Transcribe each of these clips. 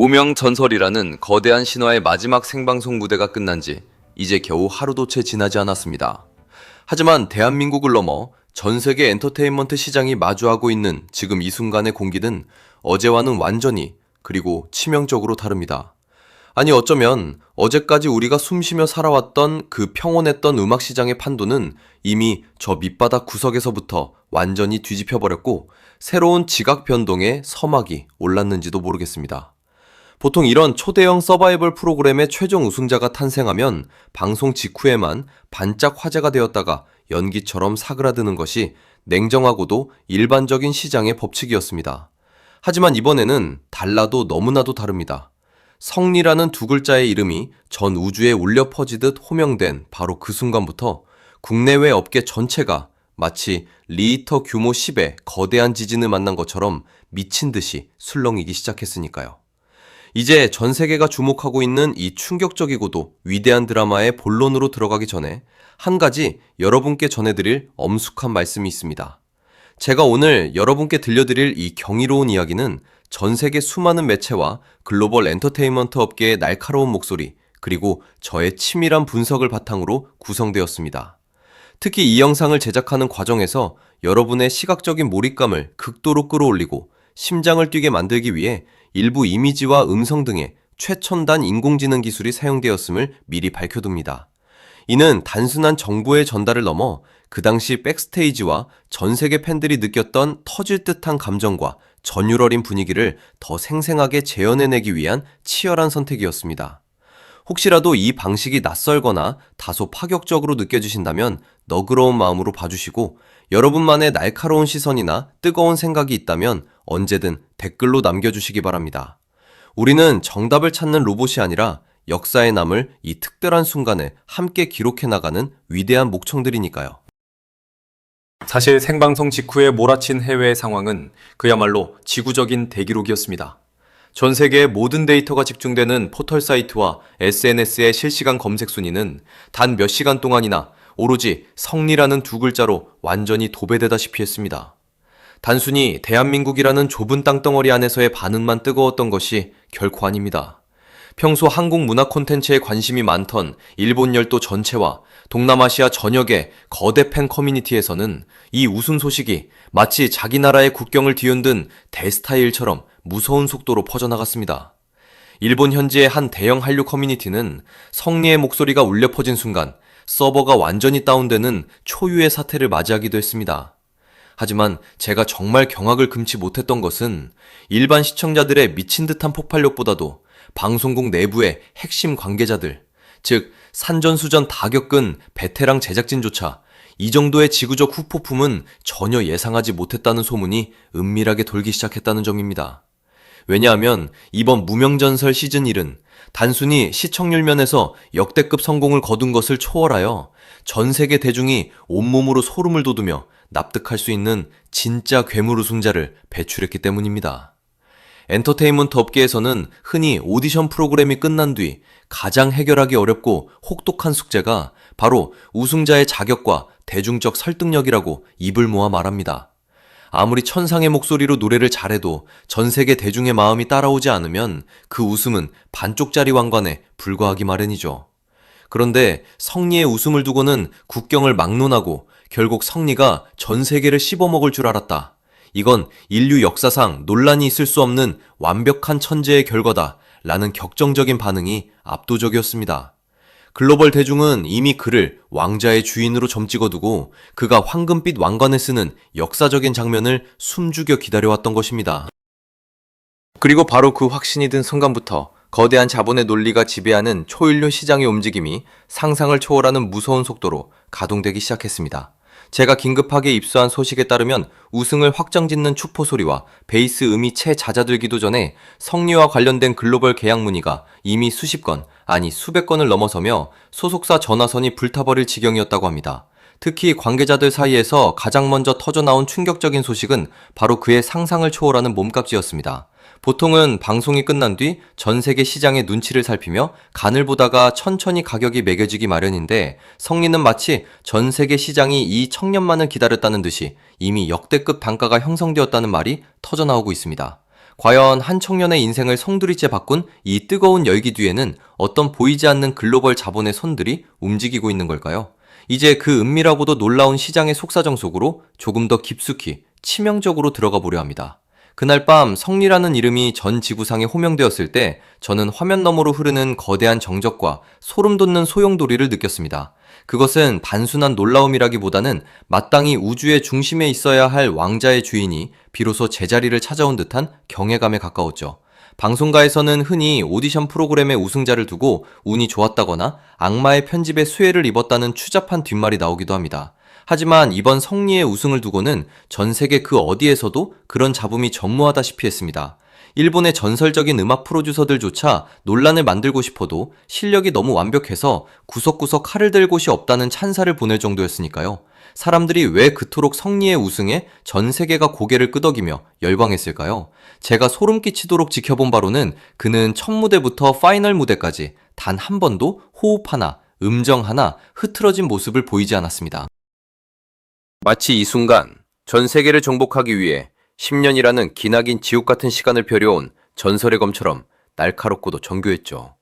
무명전설이라는 거대한 신화의 마지막 생방송 무대가 끝난 지 이제 겨우 하루도 채 지나지 않았습니다. 하지만 대한민국을 넘어 전 세계 엔터테인먼트 시장이 마주하고 있는 지금 이 순간의 공기는 어제와는 완전히 그리고 치명적으로 다릅니다. 아니 어쩌면 어제까지 우리가 숨쉬며 살아왔던 그 평온했던 음악 시장의 판도는 이미 저 밑바닥 구석에서부터 완전히 뒤집혀버렸고 새로운 지각 변동의 서막이 올랐는지도 모르겠습니다. 보통 이런 초대형 서바이벌 프로그램의 최종 우승자가 탄생하면 방송 직후에만 반짝 화제가 되었다가 연기처럼 사그라드는 것이 냉정하고도 일반적인 시장의 법칙이었습니다. 하지만 이번에는 달라도 너무나도 다릅니다. 성리라는 두 글자의 이름이 전 우주에 울려 퍼지듯 호명된 바로 그 순간부터 국내외 업계 전체가 마치 리히터 규모 10의 거대한 지진을 만난 것처럼 미친 듯이 술렁이기 시작했으니까요. 이제 전 세계가 주목하고 있는 이 충격적이고도 위대한 드라마의 본론으로 들어가기 전에 한 가지 여러분께 전해드릴 엄숙한 말씀이 있습니다. 제가 오늘 여러분께 들려드릴 이 경이로운 이야기는 전 세계 수많은 매체와 글로벌 엔터테인먼트 업계의 날카로운 목소리, 그리고 저의 치밀한 분석을 바탕으로 구성되었습니다. 특히 이 영상을 제작하는 과정에서 여러분의 시각적인 몰입감을 극도로 끌어올리고 심장을 뛰게 만들기 위해 일부 이미지와 음성 등의 최첨단 인공지능 기술이 사용되었음을 미리 밝혀둡니다. 이는 단순한 정보의 전달을 넘어 그 당시 백스테이지와 전 세계 팬들이 느꼈던 터질 듯한 감정과 전율어린 분위기를 더 생생하게 재현해내기 위한 치열한 선택이었습니다. 혹시라도 이 방식이 낯설거나 다소 파격적으로 느껴지신다면 너그러운 마음으로 봐주시고 여러분만의 날카로운 시선이나 뜨거운 생각이 있다면 언제든 댓글로 남겨주시기 바랍니다. 우리는 정답을 찾는 로봇이 아니라 역사에 남을 이 특별한 순간을 함께 기록해 나가는 위대한 목청들이니까요. 사실 생방송 직후에 몰아친 해외 상황은 그야말로 지구적인 대기록이었습니다. 전 세계의 모든 데이터가 집중되는 포털 사이트와 SNS의 실시간 검색 순위는 단 몇 시간 동안이나 오로지 성리라는 두 글자로 완전히 도배되다시피 했습니다. 단순히 대한민국이라는 좁은 땅덩어리 안에서의 반응만 뜨거웠던 것이 결코 아닙니다. 평소 한국 문화 콘텐츠에 관심이 많던 일본 열도 전체와 동남아시아 전역의 거대 팬 커뮤니티에서는 이 우승 소식이 마치 자기 나라의 국경을 뒤흔든 대스타일처럼 무서운 속도로 퍼져나갔습니다. 일본 현지의 한 대형 한류 커뮤니티는 성리의 목소리가 울려 퍼진 순간 서버가 완전히 다운되는 초유의 사태를 맞이하기도 했습니다. 하지만 제가 정말 경악을 금치 못했던 것은 일반 시청자들의 미친 듯한 폭발력보다도 방송국 내부의 핵심 관계자들, 즉 산전수전 다 겪은 베테랑 제작진조차 이 정도의 지구적 후폭풍은 전혀 예상하지 못했다는 소문이 은밀하게 돌기 시작했다는 점입니다. 왜냐하면 이번 무명전설 시즌1은 단순히 시청률 면에서 역대급 성공을 거둔 것을 초월하여 전 세계 대중이 온몸으로 소름을 돋우며 납득할 수 있는 진짜 괴물 우승자를 배출했기 때문입니다. 엔터테인먼트 업계에서는 흔히 오디션 프로그램이 끝난 뒤 가장 해결하기 어렵고 혹독한 숙제가 바로 우승자의 자격과 대중적 설득력이라고 입을 모아 말합니다. 아무리 천상의 목소리로 노래를 잘해도 전 세계 대중의 마음이 따라오지 않으면 그 웃음은 반쪽짜리 왕관에 불과하기 마련이죠. 그런데 성리의 웃음을 두고는 국경을 막론하고 결국 성리가 전 세계를 씹어먹을 줄 알았다. 이건 인류 역사상 논란이 있을 수 없는 완벽한 천재의 결과다 라는 격정적인 반응이 압도적이었습니다. 글로벌 대중은 이미 그를 왕자의 주인으로 점찍어두고 그가 황금빛 왕관을 쓰는 역사적인 장면을 숨죽여 기다려왔던 것입니다. 그리고 바로 그 확신이 든 순간부터 거대한 자본의 논리가 지배하는 초인류 시장의 움직임이 상상을 초월하는 무서운 속도로 가동되기 시작했습니다. 제가 긴급하게 입수한 소식에 따르면 우승을 확정짓는 추포 소리와 베이스 음이 채 잦아들기도 전에 성리와 관련된 글로벌 계약 문의가 이미 수십 건, 아니 수백 건을 넘어서며 소속사 전화선이 불타버릴 지경이었다고 합니다. 특히 관계자들 사이에서 가장 먼저 터져나온 충격적인 소식은 바로 그의 상상을 초월하는 몸값이었습니다. 보통은 방송이 끝난 뒤 전 세계 시장의 눈치를 살피며 간을 보다가 천천히 가격이 매겨지기 마련인데 성리는 마치 전 세계 시장이 이 청년만을 기다렸다는 듯이 이미 역대급 단가가 형성되었다는 말이 터져나오고 있습니다. 과연 한 청년의 인생을 송두리째 바꾼 이 뜨거운 열기 뒤에는 어떤 보이지 않는 글로벌 자본의 손들이 움직이고 있는 걸까요? 이제 그 은밀하고도 놀라운 시장의 속사정 속으로 조금 더 깊숙이 치명적으로 들어가 보려 합니다. 그날 밤 성리라는 이름이 전 지구상에 호명되었을 때 저는 화면 너머로 흐르는 거대한 정적과 소름 돋는 소용돌이를 느꼈습니다. 그것은 단순한 놀라움이라기보다는 마땅히 우주의 중심에 있어야 할 왕자의 주인이 비로소 제자리를 찾아온 듯한 경외감에 가까웠죠. 방송가에서는 흔히 오디션 프로그램의 우승자를 두고 운이 좋았다거나 악마의 편집에 수혜를 입었다는 추잡한 뒷말이 나오기도 합니다. 하지만 이번 성리의 우승을 두고는 전 세계 그 어디에서도 그런 잡음이 전무하다시피 했습니다. 일본의 전설적인 음악 프로듀서들조차 논란을 만들고 싶어도 실력이 너무 완벽해서 구석구석 칼을 들 곳이 없다는 찬사를 보낼 정도였으니까요. 사람들이 왜 그토록 성리의 우승에 전 세계가 고개를 끄덕이며 열광했을까요? 제가 소름 끼치도록 지켜본 바로는 그는 첫 무대부터 파이널 무대까지 단 한 번도 호흡 하나, 음정 하나 흐트러진 모습을 보이지 않았습니다. 마치 이 순간 전 세계를 정복하기 위해 10년이라는 기나긴 지옥 같은 시간을 펴려온 전설의 검처럼 날카롭고도 정교했죠.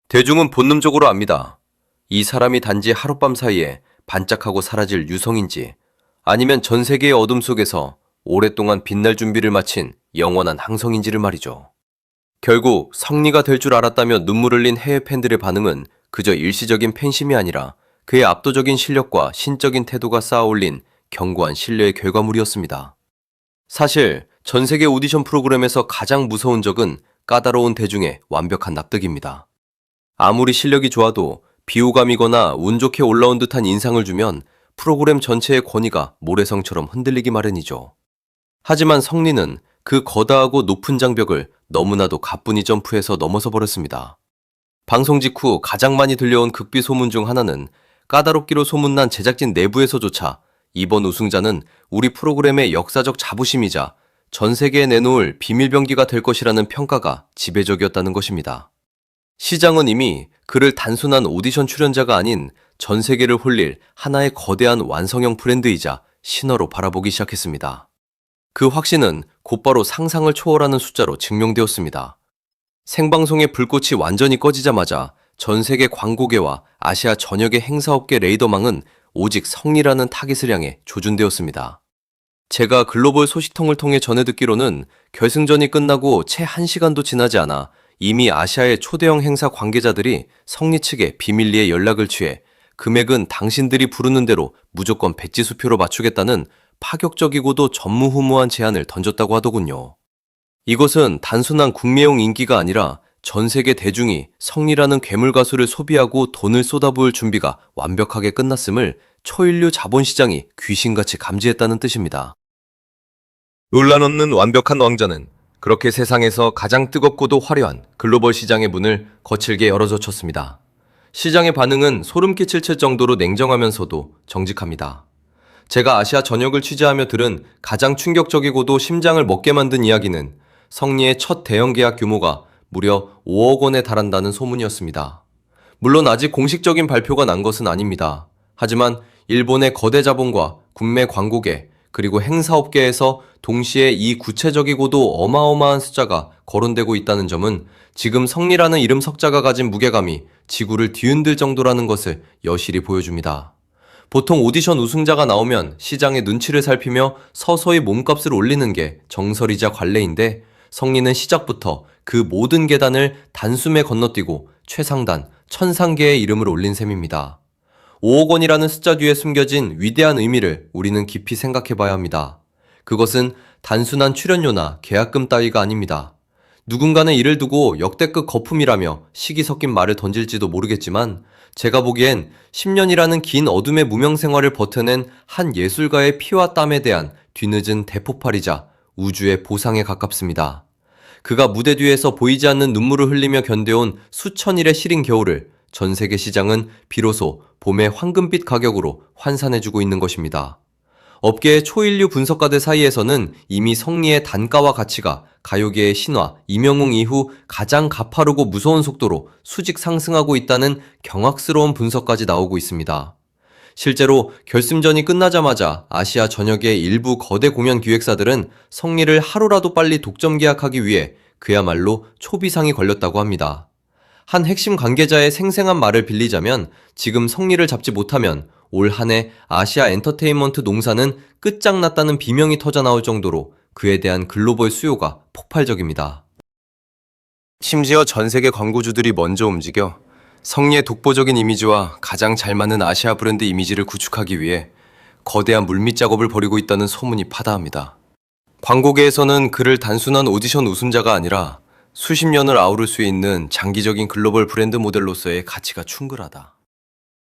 대중은 본능적으로 압니다. 이 사람이 단지 하룻밤 사이에 반짝하고 사라질 유성인지 아니면 전 세계의 어둠 속에서 오랫동안 빛날 준비를 마친 영원한 항성인지를 말이죠. 결국 성리가 될 줄 알았다며 눈물 흘린 해외 팬들의 반응은 그저 일시적인 팬심이 아니라 그의 압도적인 실력과 신적인 태도가 쌓아올린 견고한 신뢰의 결과물이었습니다. 사실 전 세계 오디션 프로그램에서 가장 무서운 적은 까다로운 대중의 완벽한 납득입니다. 아무리 실력이 좋아도 비호감이거나 운 좋게 올라온 듯한 인상을 주면 프로그램 전체의 권위가 모래성처럼 흔들리기 마련이죠. 하지만 성리는 그 거다하고 높은 장벽을 너무나도 가뿐히 점프해서 넘어서 버렸습니다. 방송 직후 가장 많이 들려온 극비 소문 중 하나는 까다롭기로 소문난 제작진 내부에서조차 이번 우승자는 우리 프로그램의 역사적 자부심이자 전 세계에 내놓을 비밀병기가 될 것이라는 평가가 지배적이었다는 것입니다. 시장은 이미 그를 단순한 오디션 출연자가 아닌 전 세계를 홀릴 하나의 거대한 완성형 브랜드이자 신화로 바라보기 시작했습니다. 그 확신은 곧바로 상상을 초월하는 숫자로 증명되었습니다. 생방송의 불꽃이 완전히 꺼지자마자 전 세계 광고계와 아시아 전역의 행사업계 레이더망은 오직 성리라는 타깃을 향해 조준되었습니다. 제가 글로벌 소식통을 통해 전해 듣기로는 결승전이 끝나고 채 1시간도 지나지 않아 이미 아시아의 초대형 행사 관계자들이 성리 측에 비밀리에 연락을 취해 금액은 당신들이 부르는 대로 무조건 배지 수표로 맞추겠다는 파격적이고도 전무후무한 제안을 던졌다고 하더군요. 이것은 단순한 국내용 인기가 아니라 전 세계 대중이 성리라는 괴물 가수를 소비하고 돈을 쏟아부을 준비가 완벽하게 끝났음을 초인류 자본시장이 귀신같이 감지했다는 뜻입니다. 논란 없는 완벽한 왕자는 그렇게 세상에서 가장 뜨겁고도 화려한 글로벌 시장의 문을 거칠게 열어젖혔습니다. 시장의 반응은 소름 끼칠 정도로 냉정하면서도 정직합니다. 제가 아시아 전역을 취재하며 들은 가장 충격적이고도 심장을 먹게 만든 이야기는 성리의 첫 대형 계약 규모가 무려 5억 원에 달한다는 소문이었습니다. 물론 아직 공식적인 발표가 난 것은 아닙니다. 하지만 일본의 거대 자본과 국내 광고계 그리고 행사업계에서 동시에 이 구체적이고도 어마어마한 숫자가 거론되고 있다는 점은 지금 성리라는 이름 석자가 가진 무게감이 지구를 뒤흔들 정도라는 것을 여실히 보여줍니다. 보통 오디션 우승자가 나오면 시장의 눈치를 살피며 서서히 몸값을 올리는 게 정설이자 관례인데 성리는 시작부터 그 모든 계단을 단숨에 건너뛰고 최상단, 천상계의 이름을 올린 셈입니다. 5억 원이라는 숫자 뒤에 숨겨진 위대한 의미를 우리는 깊이 생각해봐야 합니다. 그것은 단순한 출연료나 계약금 따위가 아닙니다. 누군가는 이를 두고 역대급 거품이라며 시기 섞인 말을 던질지도 모르겠지만 제가 보기엔 10년이라는 긴 어둠의 무명 생활을 버텨낸 한 예술가의 피와 땀에 대한 뒤늦은 대폭발이자 우주의 보상에 가깝습니다. 그가 무대 뒤에서 보이지 않는 눈물을 흘리며 견뎌온 수천일의 시린 겨울을 전 세계 시장은 비로소 봄의 황금빛 가격으로 환산해주고 있는 것입니다. 업계의 초인류 분석가들 사이에서는 이미 성리의 단가와 가치가 가요계의 신화 이명웅 이후 가장 가파르고 무서운 속도로 수직 상승하고 있다는 경악스러운 분석까지 나오고 있습니다. 실제로 결승전이 끝나자마자 아시아 전역의 일부 거대 공연 기획사들은 성리를 하루라도 빨리 독점 계약하기 위해 그야말로 초비상이 걸렸다고 합니다. 한 핵심 관계자의 생생한 말을 빌리자면 지금 성리를 잡지 못하면 올 한 해 아시아 엔터테인먼트 농사는 끝장났다는 비명이 터져 나올 정도로 그에 대한 글로벌 수요가 폭발적입니다. 심지어 전 세계 광고주들이 먼저 움직여 성리의 독보적인 이미지와 가장 잘 맞는 아시아 브랜드 이미지를 구축하기 위해 거대한 물밑 작업을 벌이고 있다는 소문이 파다합니다. 광고계에서는 그를 단순한 오디션 우승자가 아니라 수십 년을 아우를 수 있는 장기적인 글로벌 브랜드 모델로서의 가치가 충분하다.